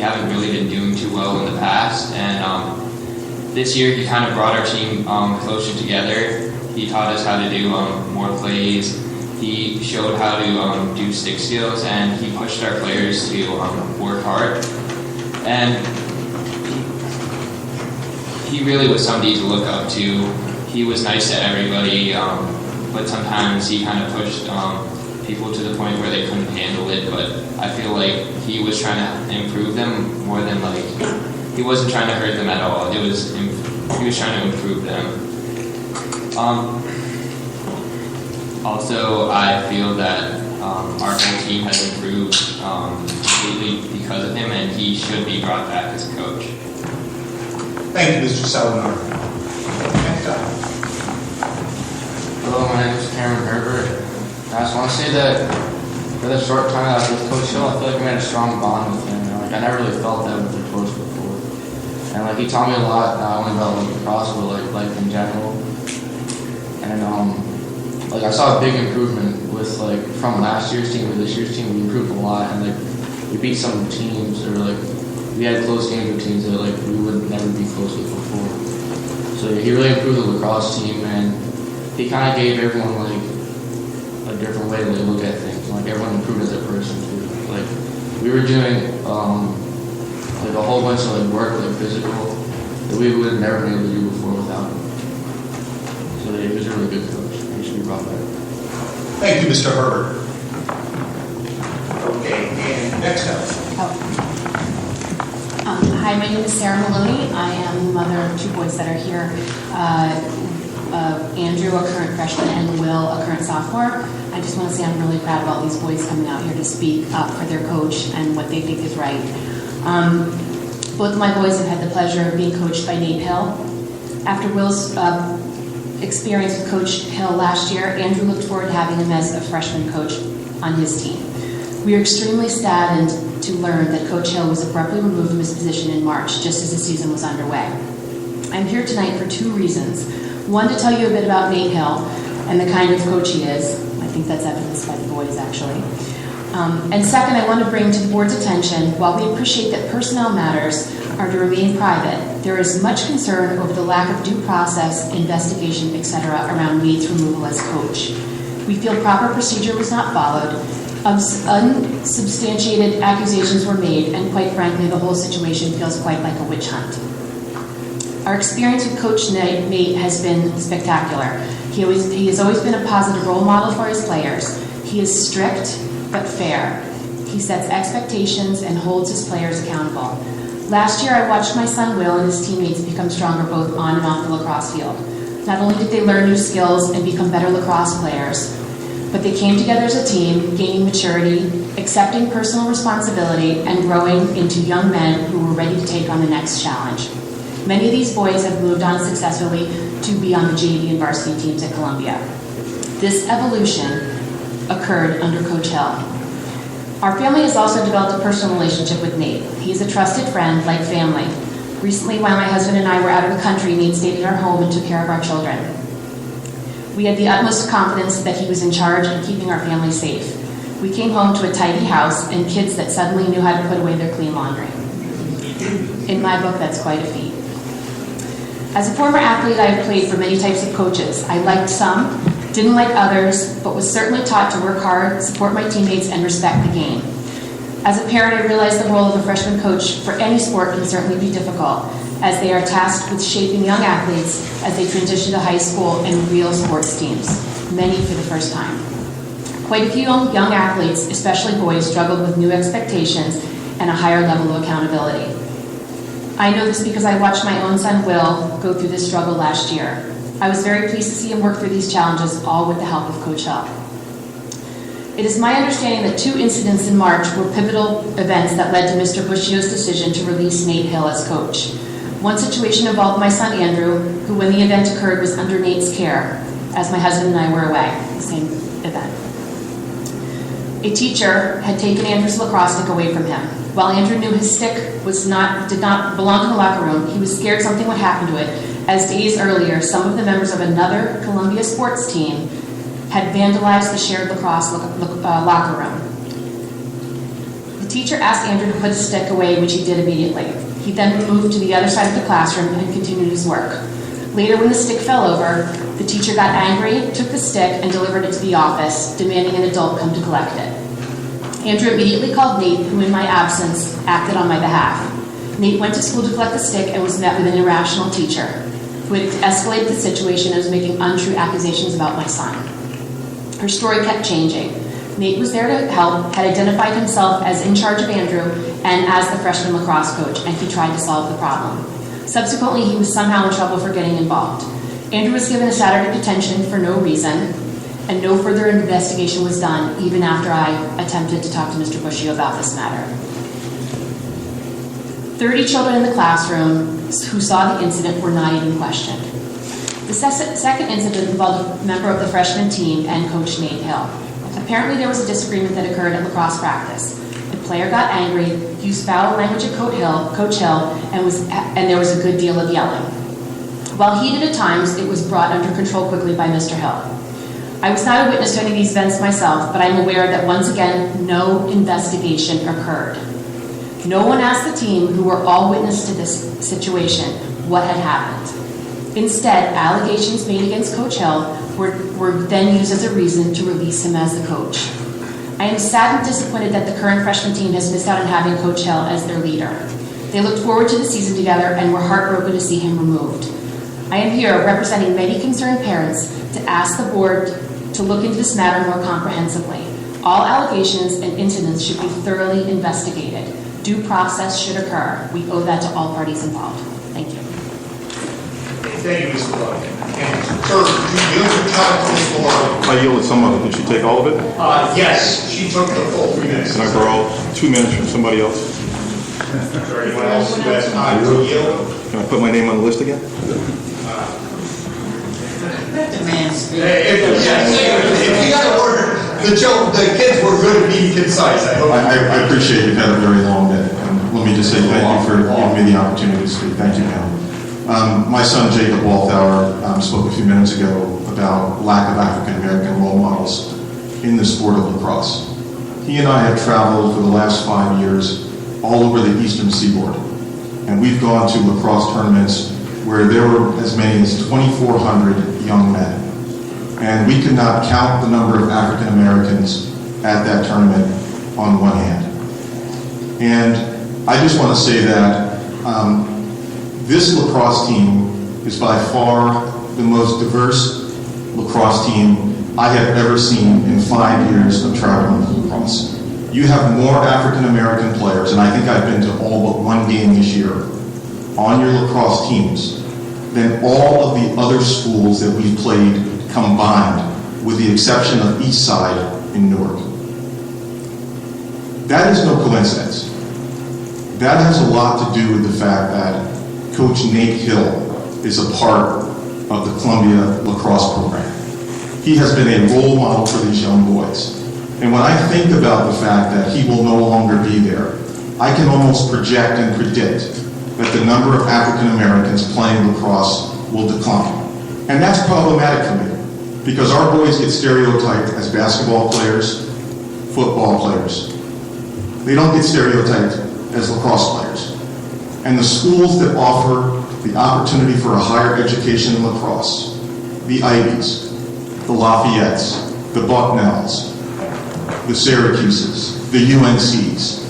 haven't really been doing too well in the past, and this year he kind of brought our team closer together. He taught us how to do more plays. He showed how to do stick skills, and he pushed our players to work hard. And he really was somebody to look up to. He was nice to everybody, but sometimes he kind of pushed people to the point where they couldn't handle it. But I feel like he was trying to improve them more than he wasn't trying to hurt them at all. He was trying to improve them. Also, I feel that our whole team has improved completely because of him, and he should be brought back as a coach. Thank you, Mr. Salinar. Next up. Hello, my name is Cameron Herbert. I just want to say that for the short time that I was with Coach Hill, I feel like I made a strong bond with him. I never really felt that with a coach before. And he taught me a lot, not only about lacrosse, but life in general. And I saw a big improvement with from last year's team to this year's team. We improved a lot, and we beat some teams that were we had close games with teams that we would never be close with before. So he really improved the lacrosse team, and he kind of gave everyone a different way to look at things. Everyone improved as a person too. We were doing a whole bunch of work, physical, that we would have never been able to do before without him. So he was a really good coach. He should be brought back. Thank you, Mr. Herbert. Okay, and next up. Hi, my name is Sarah Maloney. I am the mother of two boys that are here. Andrew, a current freshman, and Will, a current sophomore. I just want to say I'm really proud of all these boys coming out here to speak up for their coach and what they think is right. Both of my boys have had the pleasure of being coached by Nate Hill. After Will's experience with Coach Hill last year, Andrew looked forward to having him as a freshman coach on his team. We are extremely saddened to learn that Coach Hill was abruptly removed from his position in March, just as the season was underway. I'm here tonight for two reasons. One, to tell you a bit about Nate Hill and the kind of coach he is. I think that's evidenced by the boys, actually. And second, I want to bring to the board's attention, while we appreciate that personnel matters are to remain private, there is much concern over the lack of due process, investigation, etc. around Nate's removal as coach. We feel proper procedure was not followed, unsubstantiated accusations were made, and quite frankly, the whole situation feels quite like a witch hunt. Our experience with Coach Nate has been spectacular. He has always been a positive role model for his players. He is strict but fair. He sets expectations and holds his players accountable. Last year, I watched my son Will and his teammates become stronger both on and off the lacrosse field. Not only did they learn new skills and become better lacrosse players, but they came together as a team, gaining maturity, accepting personal responsibility, and growing into young men who were ready to take on the next challenge. Many of these boys have moved on successfully to be on the JV and varsity teams at Columbia. This evolution occurred under Coach Hill. Our family has also developed a personal relationship with Nate. He is a trusted friend, like family. Recently, while my husband and I were out of the country, Nate stayed at our home and took care of our children. We had the utmost confidence that he was in charge of keeping our family safe. We came home to a tidy house and kids that suddenly knew how to put away their clean laundry. In my book, that's quite a feat. As a former athlete, I have played for many types of coaches. I liked some, didn't like others, but was certainly taught to work hard, support my teammates, and respect the game. As a parent, I realized the role of a freshman coach for any sport can certainly be difficult, as they are tasked with shaping young athletes as they transition to high school and real sports teams, many for the first time. Quite a few young athletes, especially boys, struggled with new expectations and a higher level of accountability. I know this because I watched my own son, Will, go through this struggle last year. I was very pleased to see him work through these challenges, all with the help of Coach Hill. It is my understanding that two incidents in March were pivotal events that led to Mr. Bushio's decision to release Nate Hill as coach. One situation involved my son, Andrew, who, when the event occurred, was under Nate's care, as my husband and I were away, the same event. A teacher had taken Andrew's lacrosse stick away from him. While Andrew knew his stick did not belong to the locker room, he was scared something would happen to it, as days earlier, some of the members of another Columbia sports team had vandalized the shared lacrosse locker room. The teacher asked Andrew to put the stick away, which he did immediately. He then moved to the other side of the classroom and continued his work. Later, when the stick fell over, the teacher got angry, took the stick, and delivered it to the office, demanding an adult come to collect it. Andrew immediately called Nate, who in my absence acted on my behalf. Nate went to school to collect the stick and was met with an irrational teacher, who had escalated the situation and was making untrue accusations about my son. Her story kept changing. Nate was there to help, had identified himself as in charge of Andrew and as the freshman lacrosse coach, and he tried to solve the problem. Subsequently, he was somehow in trouble for getting involved. Andrew was given a Saturday detention for no reason, and no further investigation was done, even after I attempted to talk to Mr. Bushy about this matter. 30 children in the classroom who saw the incident were not even questioned. The second incident involved a member of the freshman team and Coach Nate Hill. Apparently, there was a disagreement that occurred at lacrosse practice. The player got angry, used foul language at Coach Hill, and there was a good deal of yelling. While heated at times, it was brought under control quickly by Mr. Hill. I was not a witness to any of these events myself, but I'm aware that once again, no investigation occurred. No one asked the team, who were all witness to this situation, what had happened. Instead, allegations made against Coach Hill were then used as a reason to release him as the coach. I am sad and disappointed that the current freshman team has missed out on having Coach Hill as their leader. They looked forward to the season together and were heartbroken to see him removed. I am here representing many concerned parents to ask the board to look into this matter more comprehensively. All allegations and incidents should be thoroughly investigated. Due process should occur. We owe that to all parties involved. Thank you. Thank you, Mr. Buck. And sir, did you use your time to the floor? I yielded some of it. Did she take all of it? Yes, she took the full 3 minutes. Can I borrow 2 minutes from somebody else? Is there anyone else who has time to yield? Can I put my name on the list again? If you got to order, the kids were good at being concise. I appreciate you've had a very long day. And let me just say thank you for giving me the opportunity to speak. Thank you, ma'am. My son, Jacob Walthour, spoke a few minutes ago about lack of African-American role models in the sport of lacrosse. He and I have traveled for the last 5 years all over the eastern seaboard. And we've gone to lacrosse tournaments where there were as many as 2,400 young men. And we could not count the number of African Americans at that tournament on one hand. And I just want to say that this lacrosse team is by far the most diverse lacrosse team I have ever seen in 5 years of traveling lacrosse. You have more African American players, and I think I've been to all but one game this year, on your lacrosse teams than all of the other schools that we've played combined, with the exception of Eastside in Newark. That is no coincidence. That has a lot to do with the fact that Coach Nate Hill is a part of the Columbia lacrosse program. He has been a role model for these young boys. And when I think about the fact that he will no longer be there, I can almost project and predict that the number of African Americans playing lacrosse will decline. And that's problematic for me, because our boys get stereotyped as basketball players, football players. They don't get stereotyped as lacrosse players. And the schools that offer the opportunity for a higher education in lacrosse, the Ivies, the Lafayettes, the Bucknells, the Syracuses, the UNCs,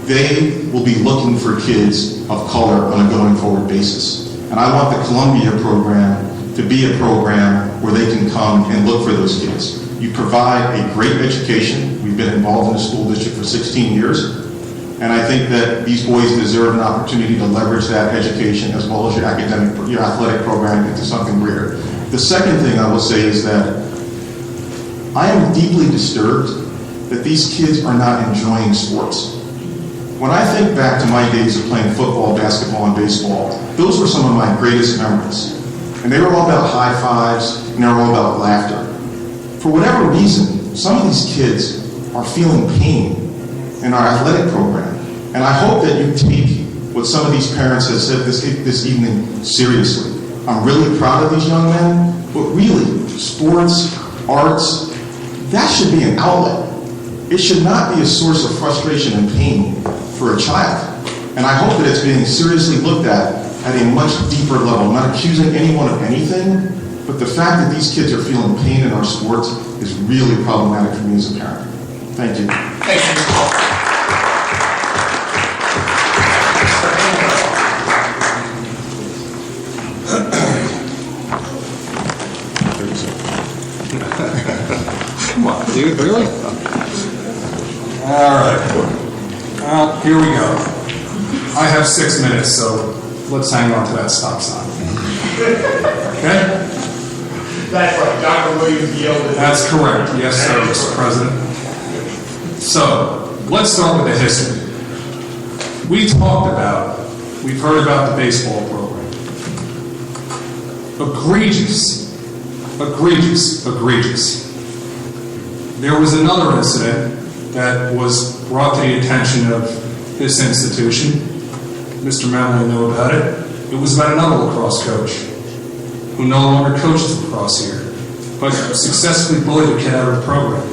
they will be looking for kids of color on a going forward basis. And I want the Columbia program to be a program where they can come and look for those kids. You provide a great education. We've been involved in the school district for 16 years. And I think that these boys deserve an opportunity to leverage that education as well as your athletic program into something greater. The second thing I will say is that I am deeply disturbed that these kids are not enjoying sports. When I think back to my days of playing football, basketball, and baseball, those were some of my greatest memories. And they were all about high fives, and they were all about laughter. For whatever reason, some of these kids are feeling pain in our athletic program. And I hope that you take what some of these parents have said this evening seriously. I'm really proud of these young men, but really, sports, arts, that should be an outlet. it should not be a source of frustration and pain for a child. And I hope that it's being seriously looked at a much deeper level. I'm not accusing anyone of anything, but the fact that these kids are feeling pain in our sports is really problematic for me as a parent. Thank you. Thank you, Mr. Walker. Come on, dude, really? All right. Here we go. I have 6 minutes, so let's hang on to that stop sign. Okay? That's right, Dr. Williams yelled at. That's correct. Yes, sir, Mr. President. So, let's start with the history. We've heard about the baseball program. Egregious. There was another incident that was brought to the attention of this institution. Mr. Manley knew about it. It was about another lacrosse coach who no longer coaches lacrosse here, but successfully bullied a kid out of the program.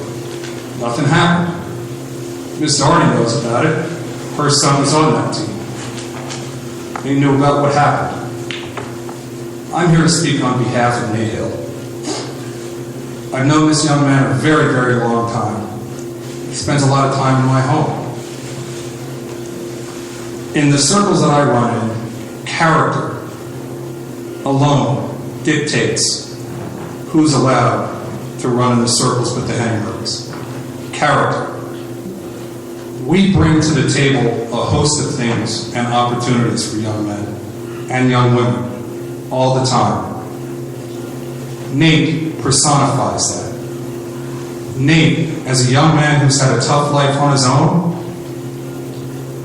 Nothing happened. Miss Arnie knows about it. Her son was on that team. They knew about what happened. I'm here to speak on behalf of Nate Hill. I've known this young man a very, very long time. He spends a lot of time in my home. In the circles that I run in, character alone dictates who's allowed to run in the circles with the hangers. Character. We bring to the table a host of things and opportunities for young men and young women all the time. Nate personifies that. Nate, as a young man who's had a tough life on his own,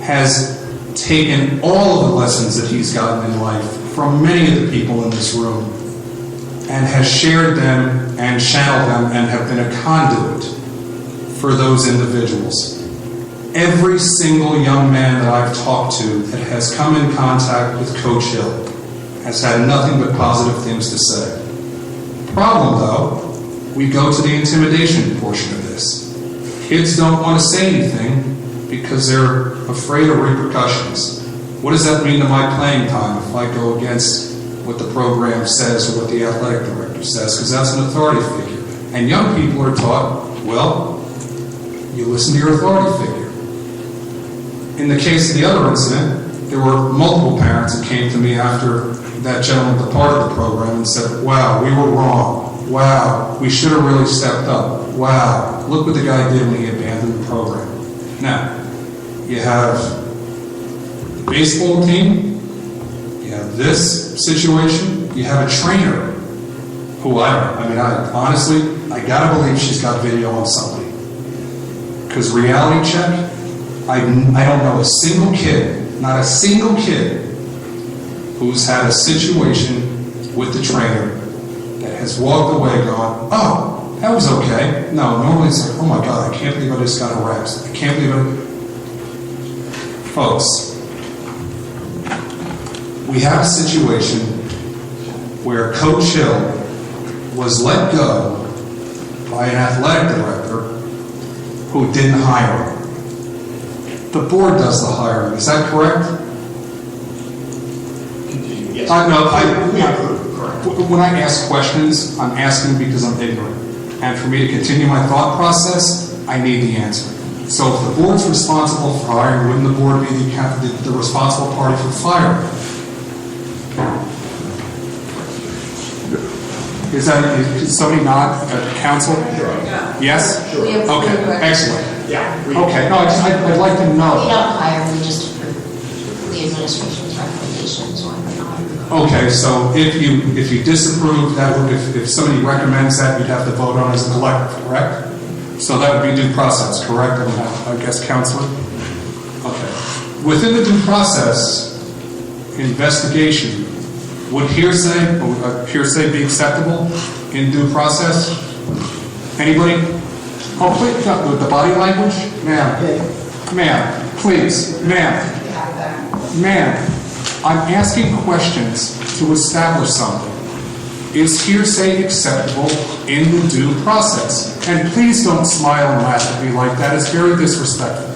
has taken all of the lessons that he's gotten in life from many of the people in this room and has shared them and channeled them and have been a conduit for those individuals. Every single young man that I've talked to that has come in contact with Coach Hill has had nothing but positive things to say. Problem, though, we go to the intimidation portion of this. Kids don't want to say anything because they're afraid of repercussions. What does that mean to my playing time if I go against what the program says or what the athletic director says? Because that's an authority figure. And young people are taught, well, you listen to your authority figure. In the case of the other incident, there were multiple parents that came to me after that gentleman departed the program and said, wow, we were wrong. Wow, we should have really stepped up. Wow, look what the guy did when he abandoned the program. Now, you have the baseball team, you have this situation, you have a trainer who I honestly, I gotta believe she's got video on somebody. Because reality check, I don't know a single kid, not a single kid, who's had a situation with the trainer that has walked away going, oh, that was okay. No, normally it's like, oh my God, I can't believe I just got harassed. I can't believe it. Folks, we have a situation where Coach Hill was let go by an athletic director who didn't hire him. The board does the hiring. Is that correct? Yes. We approve, correct. When I ask questions, I'm asking because I'm ignorant. And for me to continue my thought process, I need the answer. So if the board's responsible for hiring, wouldn't the board be the responsible party for firing? Is somebody not counsel? Yes? Sure. We approve Okay, it. excellent. Yeah. Okay, no, I'd like to We know. don't hire, we just approve the administration's recommendations on. Okay, so if you disapprove, that would, if somebody recommends that, you'd have to vote on as a collective, correct? So that would be due process, correct? I guess, Counselor? Okay. Within the due process investigation, would hearsay be acceptable in due process? Anybody? Oh, please, the body language? Ma'am, please, ma'am, I'm asking questions to establish something. is hearsay acceptable in the due process? And please don't smile and laugh at me like that. It's very disrespectful.